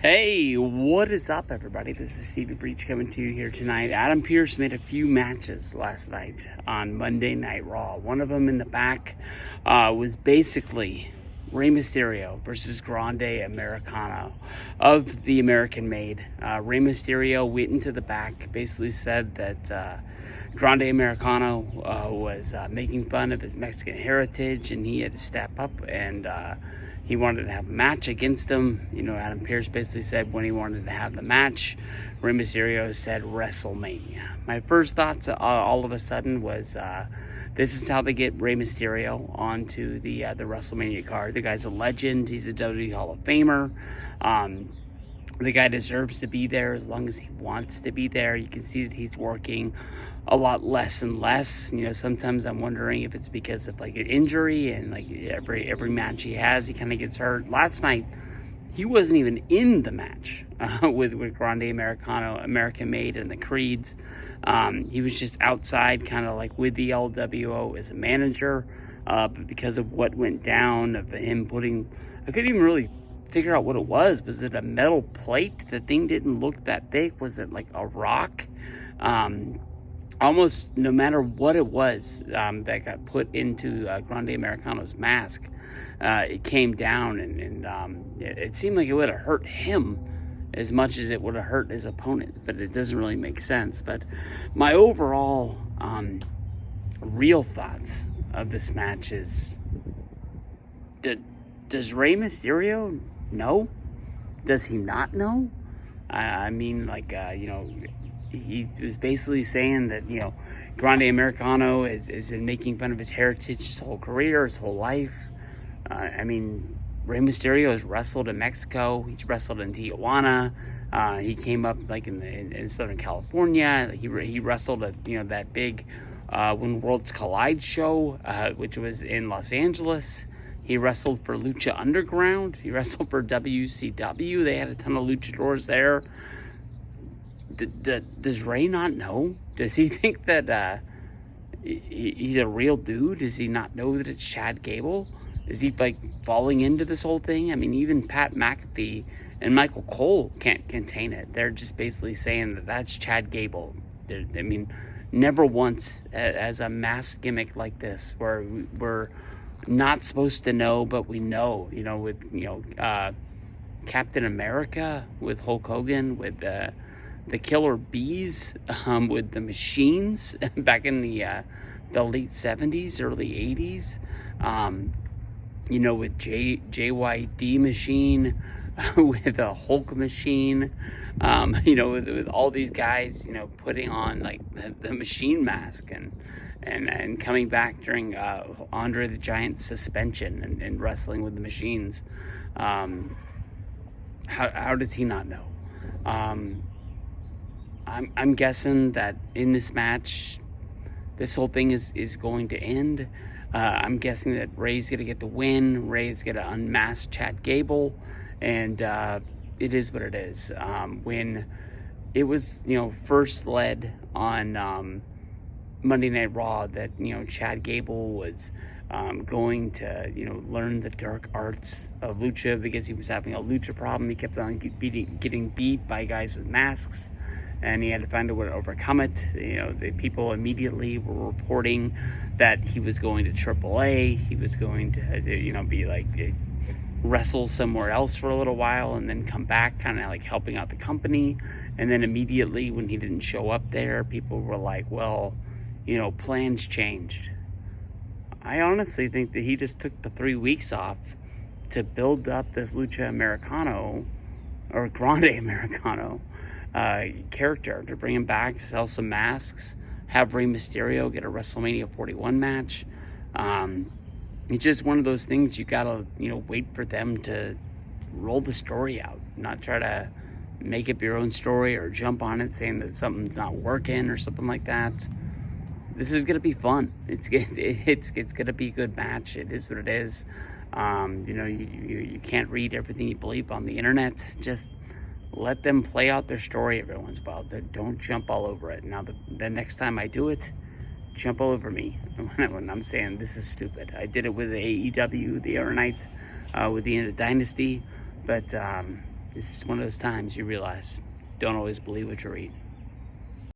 Hey, what is up, everybody? This is Stevie Breach coming to you here tonight. Adam Pearce made a few matches last night on Monday Night Raw. One of them in the back was basically Rey Mysterio versus Grande Americano of the American Made. Rey Mysterio went into the back, basically said that Grande Americano was making fun of his Mexican heritage, and he had to step up and he wanted to have a match against him. You know, Adam Pearce basically said when he wanted to have the match, Rey Mysterio said WrestleMania. My first thoughts all of a sudden was this is how they get Rey Mysterio onto the WrestleMania card. The guy's a legend. He's a WWE Hall of Famer. The guy deserves to be there as long as he wants to be there. You can see that he's working a lot less and less. You know, sometimes I'm wondering if it's because of like an injury, and like every match he has, he kind of gets hurt. Last night, he wasn't even in the match with Grande Americano, American Made, and the Creeds. He was just outside, kind of like with the LWO as a manager. But because of what went down, of him putting, I couldn't even really figure out what it was. Was it a metal plate? The thing didn't look that thick. Was it like a rock? Almost no matter what it was that got put into Grande Americano's mask, it came down, and it seemed like it would have hurt him as much as it would have hurt his opponent, but it doesn't really make sense. But my overall real thoughts of this match is, does Rey Mysterio know? Does he not know? I mean, like, you know, he was basically saying that, you know, Grande Americano has been making fun of his heritage his whole career, his whole life. I mean, Rey Mysterio has wrestled in Mexico. He's wrestled in Tijuana. He came up like in Southern California. He wrestled at, you know, that big When Worlds Collide show, which was in Los Angeles. He wrestled for Lucha Underground. He wrestled for WCW. They had a ton of luchadors there. Does Rey not know? Does he think that he's a real dude? Does he not know that it's Chad Gable? Is he like falling into this whole thing? I mean, even Pat McAfee and Michael Cole can't contain it. They're just basically saying that that's Chad Gable. I mean, never once as a masked gimmick like this, where we're not supposed to know, but we know. You know, with, you know, Captain America, with Hulk Hogan, with the Killer Bees, with the Machines back in the late 70s, early 80s. You know, with JYD Machine, with a Hulk Machine, you know, with all these guys, you know, putting on like the Machine mask and coming back during Andre the Giant suspension and wrestling with the Machines. How does he not know? I'm guessing that in this match, this whole thing is going to end. I'm guessing that Rey's going to get the win. Rey's going to unmask Chad Gable, and it is what it is. When it was, you know, first led on Monday Night Raw that, you know, Chad Gable was going to, you know, learn the dark arts of lucha because he was having a lucha problem. He kept on getting beat by guys with masks, and he had to find a way to overcome it. You know, the people immediately were reporting that he was going to AAA. He was going to, you know, be like wrestle somewhere else for a little while and then come back, kind of like helping out the company. And then immediately when he didn't show up there, people were like, well, you know, plans changed. I honestly think that he just took the 3 weeks off to build up this Lucha Americano, or Grande Americano, character, to bring him back, to sell some masks, have Rey Mysterio get a WrestleMania 41 match. It's just one of those things you gotta, you know, wait for them to roll the story out, not try to make up your own story or jump on it saying that something's not working or something like that. This is gonna be fun. It's gonna be a good match. It is what it is. You know, you can't read everything you believe on the internet. Just let them play out their story every once in a while. Don't jump all over it. Now, the next time I do it, jump all over me when I'm saying this is stupid. I did it with AEW the other night with the end of Dynasty, but This is one of those times you realize, don't always believe what you read.